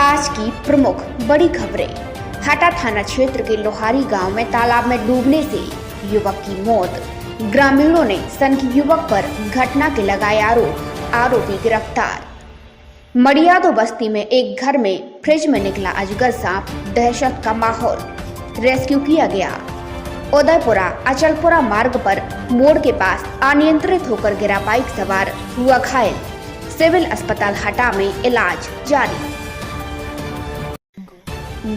आज की प्रमुख बड़ी खबरें। हाटा थाना क्षेत्र के लोहारी गांव में तालाब में डूबने से युवक की मौत। ग्रामीणों ने सनकी युवक पर घटना के लगाए आरोप, आरोपी गिरफ्तार। मड़ियादो बस्ती में एक घर में फ्रिज में निकला अजगर सांप, दहशत का माहौल, रेस्क्यू किया गया। उदयपुरा अचलपुरा मार्ग पर मोड़ के पास अनियंत्रित होकर गिरा बाइक सवार, हुआ घायल, सिविल अस्पताल हाटा में इलाज जारी।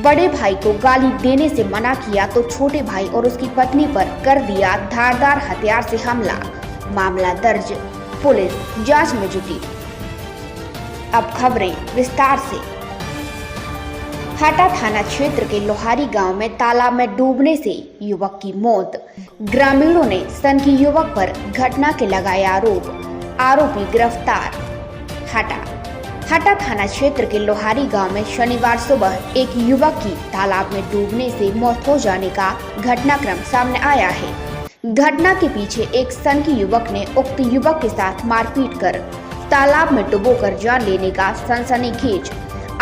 बड़े भाई को गाली देने से मना किया तो छोटे भाई और उसकी पत्नी पर कर दिया धारदार हथियार से हमला, मामला दर्ज, पुलिस जांच में जुटी। अब खबरें विस्तार से। हाटा थाना क्षेत्र के लोहारी गांव में तालाब में डूबने से युवक की मौत। ग्रामीणों ने सनकी युवक पर घटना के लगाए आरोप, आरोपी गिरफ्तार। हाटा थाना क्षेत्र के लोहारी गांव में शनिवार सुबह एक युवक की तालाब में डूबने से मौत हो जाने का घटनाक्रम सामने आया है। घटना के पीछे एक सनकी युवक ने उक्त युवक के साथ मारपीट कर तालाब में डुबोकर जान लेने का सनसनीखेज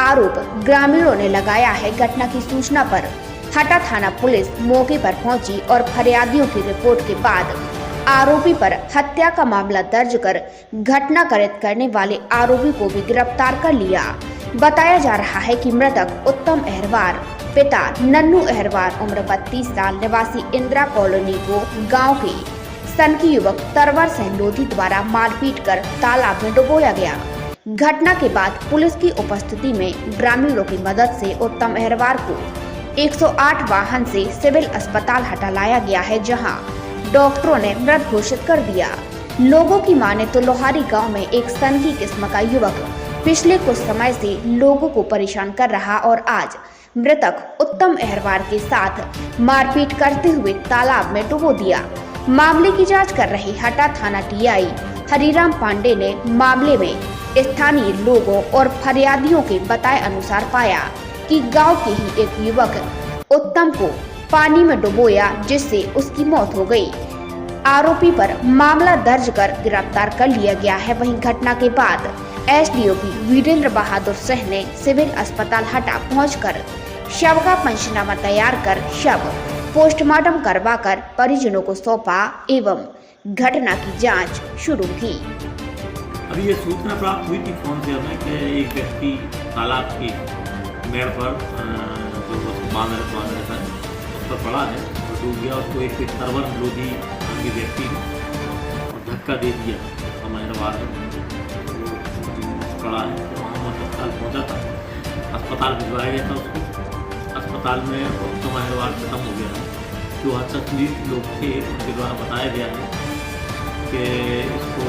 आरोप ग्रामीणों ने लगाया है। घटना की सूचना पर हाटा थाना पुलिस मौके पर पहुंची और फरियादियों की रिपोर्ट के बाद आरोपी पर हत्या का मामला दर्ज कर घटना करने वाले आरोपी को भी गिरफ्तार कर लिया। बताया जा रहा है कि मृतक उत्तम अहरवार, पिता नन्नू अहरवार, उम्र 32 साल, निवासी इंदिरा कॉलोनी को गांव के सनकी युवक तरवर सहलोधी द्वारा मारपीट कर तालाब में डुबोया गया। घटना के बाद पुलिस की उपस्थिति में ग्रामीणों की मदद से उत्तम अहरवार को 108 वाहन से सिविल अस्पताल हाटा लाया गया है, जहां डॉक्टरों ने मृत घोषित कर दिया। लोगों की माने तो लोहारी गांव में एक सनकी किस्म का युवक पिछले कुछ समय से लोगों को परेशान कर रहा और आज मृतक उत्तम अहरवार के साथ मारपीट करते हुए तालाब में डुबो दिया। मामले की जांच कर रही हाटा थाना टीआई हरिराम पांडे ने मामले में स्थानीय लोगों और फरियादियों के बताए अनुसार पाया कि गाँव के ही एक युवक उत्तम को पानी में डुबोया, जिससे उसकी मौत हो गई। आरोपी पर मामला दर्ज कर गिरफ्तार कर लिया गया है। वहीं घटना के बाद एसडीओपी वीरेंद्र बहादुर सिंह ने सिविल अस्पताल हाटा पहुंचकर शव का पंचनामा तैयार कर शव पोस्टमार्टम करवाकर परिजनों को सौंपा एवं घटना की जांच शुरू की। अभी ये सूचना प्राप्त हुई थी फोन से हमें कि एक व्यक्ति तालाब की मेड़ पर जो बांध रहता है उस पर पड़ा है और डूब गया। उसको एक तरवर लोधी के व्यक्ति ने और धक्का दे दिया। हमारे वार्ड पड़ा है तो वहाँ अस्पताल पहुँचा था, अस्पताल भिजवाया गया था उसको। अस्पताल में उत्तम अहरवार खत्म हो गया है। जो हस्तक्षेप लोग थे उनके द्वारा बताया गया है कि इसको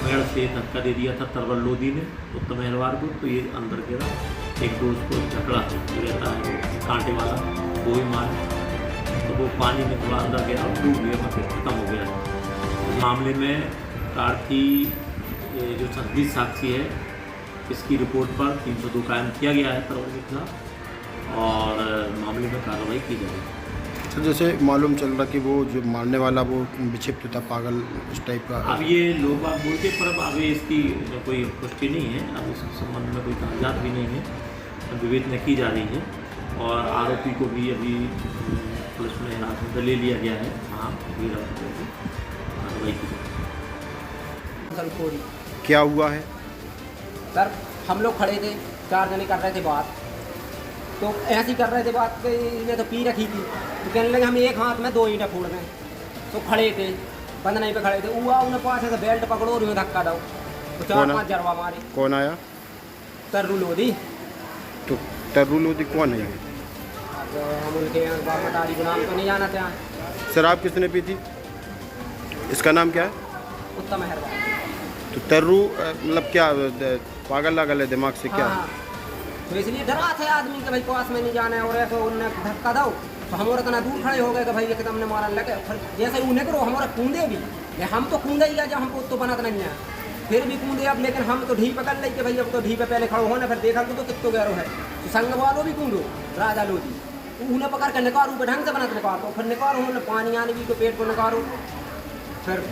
मेड़ से धक्का दे दिया था तरवर लोधी ने उत्तम अहरवार को, तो ये अंदर गिरा। एक दोस्त को झगड़ा जो रहता है कांटे वाला वो भी मार, तो वो पानी में थोड़ा अंदर गया और डूब गया, मतलब खत्म हो गया। इस मामले में प्रार्थी जो संदिग्ध साक्षी है इसकी रिपोर्ट पर 302 कायम किया गया है तरवर के खिलाफ और मामले में कार्रवाई की जाएगी। सर जैसे मालूम चल रहा कि वो जो मारने वाला वो विक्षिप्त था, पागल इस टाइप का। अब ये लोग बात बोलते पर अब अभी इसकी कोई पुष्टि नहीं है। अब इस संबंध में कोई कागजात भी नहीं है, विवेचना की जा रही है और आरोपी को भी अभी पुलिस में हिरासत में ले लिया गया है। हाँ, कार्रवाई की जाएगी। क्या हुआ है सर? हम लोग खड़े थे, 4 जने कर रहे थे बात, तो ऐसे ही कर रहे थे बात कि इन्हें तो पी रखी थी, तो कहने लगे हम एक हाथ में 2 ईंटें फोड़ दें। तो खड़े थे, बंद नहीं पे खड़े थे, हुआ उन्हें पास से बेल्ट पकड़ो और उन्हें धक्का दो, तो 4-5 जरवा मारे। कौन आया? तर्रू लोधी। तो तर्रू लोधी कौन है? अब हम उनके मटारी को नाम तो नहीं जाना चाहें। शराब किसने पी थी? इसका नाम क्या है? उत्तम अहरवार। तो तर्रू मतलब क्या पागल लागल है दिमाग से क्या? हाँ, तो इसलिए डरा थे आदमी के भाई पास में नहीं जाना है और ऐसे उन्हें धक्का दो, तो हम और इतना दूर खड़े हो गए कि भाई एकदम ने मारने लगे। फिर जैसे उन्हें करो हमारा कूदे भी, हम तो कूदे ही जब हमको तो बनत नहीं है, फिर भी कूदे अब, लेकिन हम तो ढी पकड़ ले कि भाई अब तो ढी पे पहले खड़ो होने, फिर देखा तो कितो गैरो है, तो संग वालों भी कूदो राजा लोधी, उन्हें पकड़ कर निकारो पे ढंग से बनत निकारो, फिर निकारो उन्हें पानी आने भी तो पेट को निकारो, फिर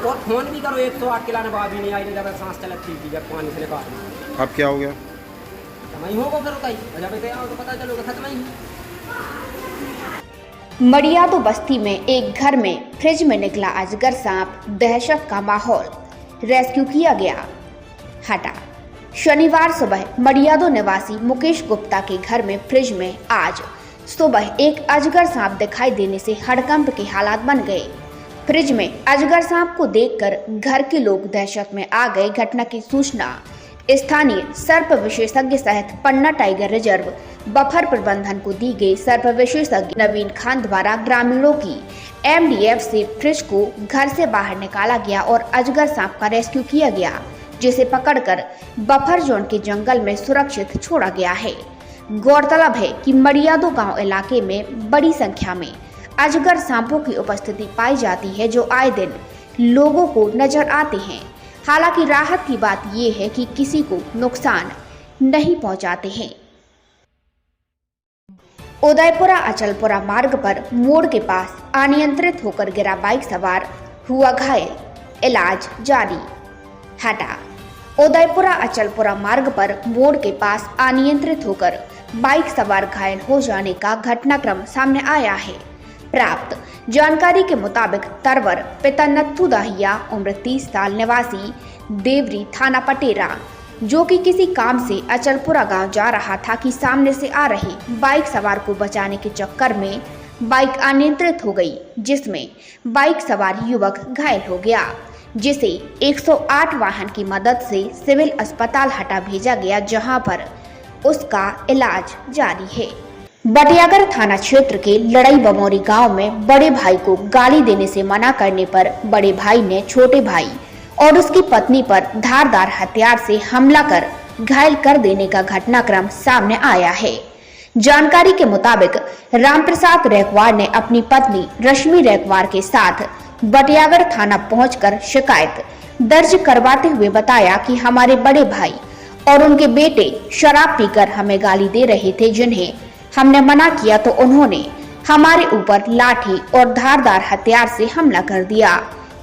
और फोन भी करो 108 के लाने बाद भी नहीं आई, नहीं जब सांस चलती थी जब पानी से निकालो। अब क्या हो गया? खत्म ही होगा फिर उताई जब इतने आओ तो पता चलोगे खत्म ही। मड़ियादो बस्ती में एक घर में फ्रिज में निकला अजगर सांप, दहशत का माहौल, रेस्क्यू किया गया, हटा। शनिवार सुबह मड़ियादो निवासी मुकेश गुप्ता के घर में फ्रिज में आज सुबह एक अजगर सांप दिखाई देने से हड़कंप के हालात बन गए। फ्रिज में अजगर सांप को देखकर घर के लोग दहशत में आ गए। घटना की सूचना स्थानीय सर्प विशेषज्ञ सहित पन्ना टाइगर रिजर्व बफर प्रबंधन को दी गई। सर्प विशेषज्ञ नवीन खान द्वारा ग्रामीणों की एमडीएफ से फ्रिज को घर से बाहर निकाला गया और अजगर सांप का रेस्क्यू किया गया, जिसे पकड़कर बफर जोन के जंगल में सुरक्षित छोड़ा गया है। गौरतलब है कि मड़ियादो गांव इलाके में बड़ी संख्या में अजगर सांपों की उपस्थिति पाई जाती है, जो आए दिन लोगों को नजर आते हैं। हालांकि राहत की बात यह है कि किसी को नुकसान नहीं पहुंचाते हैं। उदयपुरा अचलपुरा मार्ग पर मोड़ के पास अनियंत्रित होकर गिरा बाइक सवार, हुआ घायल, इलाज जारी, हटा। उदयपुरा अचलपुरा मार्ग पर मोड़ के पास अनियंत्रित होकर बाइक सवार घायल हो जाने का घटनाक्रम सामने आया है। प्राप्त जानकारी के मुताबिक तरवर पिता नत्थू दाहिया उम्र 30 साल निवासी देवरी थाना पटेरा, जो कि किसी काम से अचलपुरा गांव जा रहा था कि सामने से आ रही बाइक सवार को बचाने के चक्कर में बाइक अनियंत्रित हो गई, जिसमें बाइक सवार युवक घायल हो गया, जिसे 108 वाहन की मदद से सिविल अस्पताल हटा भेजा गया, जहां पर उसका इलाज जारी है। बटियागर थाना क्षेत्र के लड़ई बमौरी गांव में बड़े भाई को गाली देने से मना करने पर बड़े भाई ने छोटे भाई और उसकी पत्नी पर धारदार हथियार से हमला कर घायल कर देने का घटनाक्रम सामने आया है। जानकारी के मुताबिक रामप्रसाद रैकवार ने अपनी पत्नी रश्मि रैकवार के साथ बटियागर थाना पहुंचकर शिकायत दर्ज करवाते हुए बताया कि हमारे बड़े भाई और उनके बेटे शराब पीकर हमें गाली दे रहे थे, जिन्हें हमने मना किया तो उन्होंने हमारे ऊपर लाठी और धारदार हथियार से हमला कर दिया,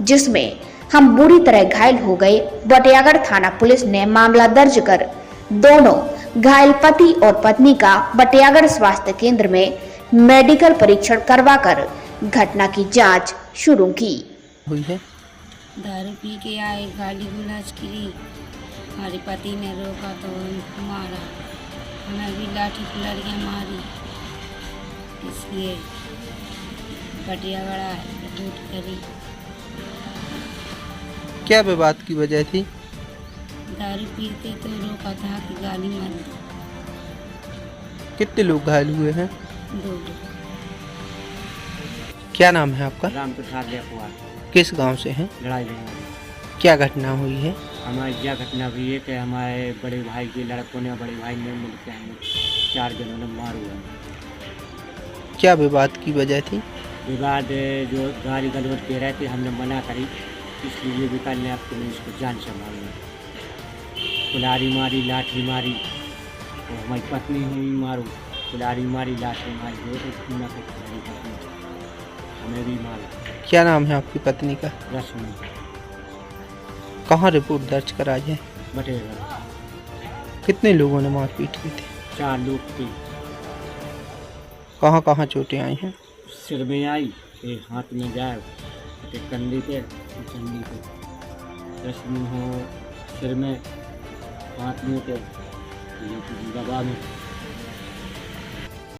जिसमें हम बुरी तरह घायल हो गए। बटियागर थाना पुलिस ने मामला दर्ज कर दोनों घायल पति और पत्नी का बटियागर स्वास्थ्य केंद्र में मेडिकल परीक्षण करवाकर घटना की जांच शुरू की हुई है। दारू पी के आए, गाली गुलाज की, हमारे पति ने रोका तो मारा, हमें भी लाठी लड़ियाँ मारी, इसलिए बटियागढ़ रिपोर्ट करी। क्या विवाद की वजह थी? दारू पीते तो रोका था कि गाली मारी। कितने लोग घायल हुए हैं? 2 लोग। क्या नाम है आपका? रामप्रसाद रैकवार। किस गांव से हैं? लड़ाई बंगाली। क्या घटना हुई है? हमारी यह घटना हुई है कि हमारे बड़े भाई के लड़कों ने बड़े भाई ने मिलकर हमें 4 जनों ने मार हुआ। क्या विवाद की वजह थी? विवाद जो गाली गलौज कह रहे थे, हमने मना करी, इसलिए भी करने आपको मैं इसको जान संभालना। कुल्हाड़ी मारी, लाठी मारी, और हमारी पत्नी हुई मारू, कुल्हाड़ी मारी, लाठी मारी, हमें भी मारा। क्या नाम है आपकी पत्नी का? रश्मि। कहाँ रिपोर्ट दर्ज कराई है? बटेगा। कितने लोगों ने मारपीट की थी? 4 लोग थे। कहाँ कहाँ चोटें आई हैं? सिर में आई, एक हाथ में जाए, एक कंधे पे, एक चंडी पे। रश्मि हो सिर में, हाथ में पे, दबा में।